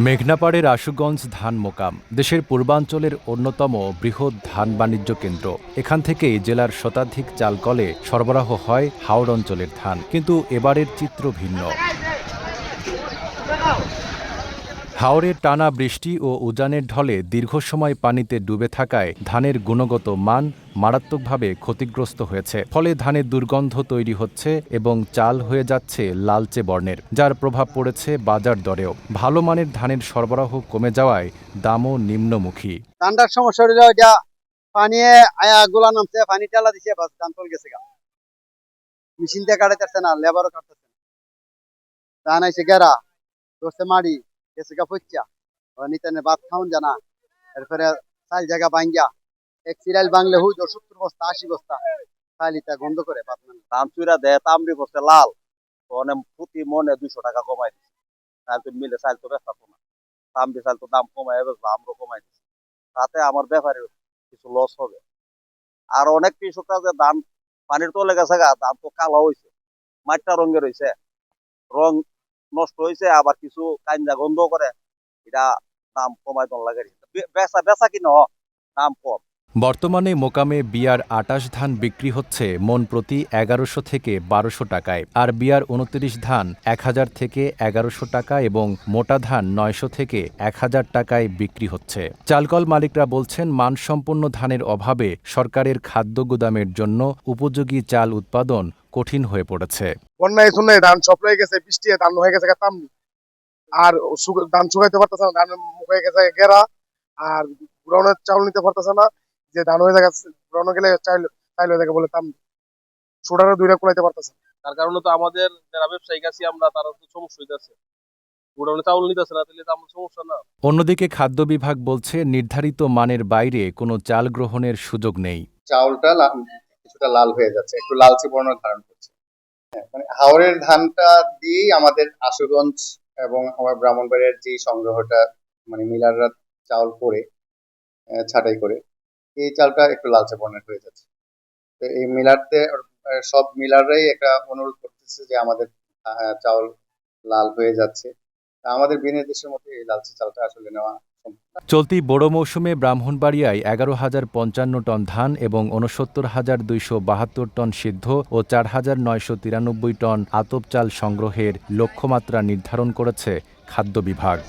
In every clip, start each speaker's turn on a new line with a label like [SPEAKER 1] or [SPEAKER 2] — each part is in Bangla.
[SPEAKER 1] মেঘনাপাড়ের আশুগঞ্জ ধান মোকাম দেশের পূর্বাঞ্চলের অন্যতম বৃহৎ ধান বাণিজ্য কেন্দ্র। এখান থেকেই জেলার শতাধিক চালকলে সরবরাহ হয় হাওড় অঞ্চলের ধান। কিন্তু এবারের চিত্র ভিন্ন। হাওরের টানা বৃষ্টি ও উজানের ঢলে দীর্ঘ সময় পানিতে ডুবে থাকায় ধানের গুণগত মান মারাত্মকভাবে ক্ষতিগ্রস্ত হয়েছে। ফলে ধানের দুর্গন্ধ তৈরি হচ্ছে এবং চাল হয়ে যাচ্ছে লালচে বর্ণের, যার প্রভাব পড়েছে বাজার দরেও। ভালো মানের ধানের সরবরাহ কমে যাওয়ায় দামও নিম্নমুখী।
[SPEAKER 2] ঠান্ডার সমস্যা হলো এটা, পানি আয়া গুলা নামছে, পানি টেলা দিছে, বাস ধান চল গেছে গা। মেশিন দিয়ে কাটাইতেছে না, লেবারও কাটতেছে না। ধান আইছে গেরা ধরছে মাড়ি গেছে গা পচ্চা, নিতেনে ভাত খাওন জানা। এরপরে চাল জায়গা ভাঙ্গিয়া এক সিরাইল বাংলে হুই 70 বস্তা 80 বস্তা খালিটা গন্ধ করে ভাত মানে।
[SPEAKER 3] ধান চুইরা দেয় তামড়ি বসতে লাল, তো অনেক প্রতি মনে 200 টাকা কমাই দিচ্ছে। চাল তো মিলে চাল তো বেচাতো না, তামড়ি চাল তো দাম কমাই বেচবো, আমরাও কমাই দিচ্ছি। তাতে আমার ব্যাপারে কিছু লস হবে। আর অনেক কৃষকরা যে ধান পানির তলে গেছে গা, ধান তো কালো হয়েছে, মাটিটা রঙের হয়েছে, রং নষ্ট হয়েছে, আবার কিছু কাঞ্জা গন্ধ করে। এটা দাম কমাই দন লাগে, বেচা বেচা কিনা দাম কম।
[SPEAKER 1] বর্তমানে মোকামে বিয়ার 28 ধান বিক্রি হচ্ছে মন প্রতি 1100 থেকে 1200 টাকায়, আর বিয়ার 29 ধান 1000 থেকে 1100 টাকা এবং মোটা ধান 900 থেকে 1000 টাকায় বিক্রি হচ্ছে। চালকল মালিকরা বলছেন, মানসম্পন্ন ধানের অভাবে সরকারের খাদ্য গুদামের জন্য উপযোগী চাল উৎপাদন কঠিন হয়ে পড়েছে।
[SPEAKER 4] বন্যায় শুনে ধান সব রয়ে গেছে, বৃষ্টি ধান হয়ে গেছে তামনি, আর ধান শুকাইতে পারতেছে না, ধান হয়ে গেছে গেরা, আর গুড়ানোর চাউল নিতে পারতেছে না। যে ধান হয়ে গেছে গুড়ানো গেলে চাইল চাইল হয়ে থাকে বলে তামনি সোডারে দুইটা কুলাইতে পারতেছে না।
[SPEAKER 5] তার কারণে তো আমাদের যারা ব্যবসায়িক আছি আমরা, তারা তো সমস্যা হইতেছে, গুড়ানো চাউল নিতেছে না, তাহলে তো আমার সমস্যা না।
[SPEAKER 1] অন্যদিকে খাদ্য বিভাগ বলছে, নির্ধারিত মানের বাইরে কোনো চাল গ্রহণের সুযোগ নেই।
[SPEAKER 6] চাউলটা কিছুটা লাল হয়ে যাচ্ছে, একটু লালচে বর্ণ ধারণ করছে। মানে হাওরের ধানটা দিয়েই আমাদের আশুগঞ্জ এবং আমার ব্রাহ্মণবাড়িয়ার যে সংগ্রহটা, মানে মিলাররা চাউল করে ছাঁটাই করে, এই চালটা একটু লালচে বর্ণের হয়ে যাচ্ছে। তো এই মিলারতে সব মিলাররাই একটা অনুরোধ করতেছে যে আমাদের চাউল লাল হয়ে যাচ্ছে। আমাদের বিনির্দেশের মধ্যে এই লালচে চালটা আসলে নেওয়া।
[SPEAKER 1] চলতি বোরো মৌসুমে ব্রাহ্মণবাড়িয়ায় 11,055 টন ধান এবং 69,272 টন সিদ্ধ ও 4,993 টন আতপ চাল সংগ্রহের লক্ষ্যমাত্রা নির্ধারণ করেছে খাদ্য বিভাগ।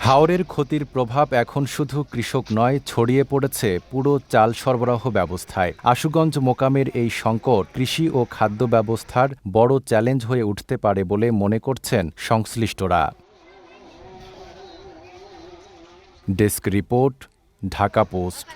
[SPEAKER 1] হাওরের ক্ষতির প্রভাব এখন শুধু কৃষক নয়, ছড়িয়ে পড়েছে পুরো চাল সরবরাহ ব্যবস্থায়। আশুগঞ্জ মোকামের এই সংকট কৃষি ও খাদ্য ব্যবস্থার বড় চ্যালেঞ্জ হয়ে উঠতে পারে বলে মনে করছেন সংশ্লিষ্টরা। Desk report, Dhaka post.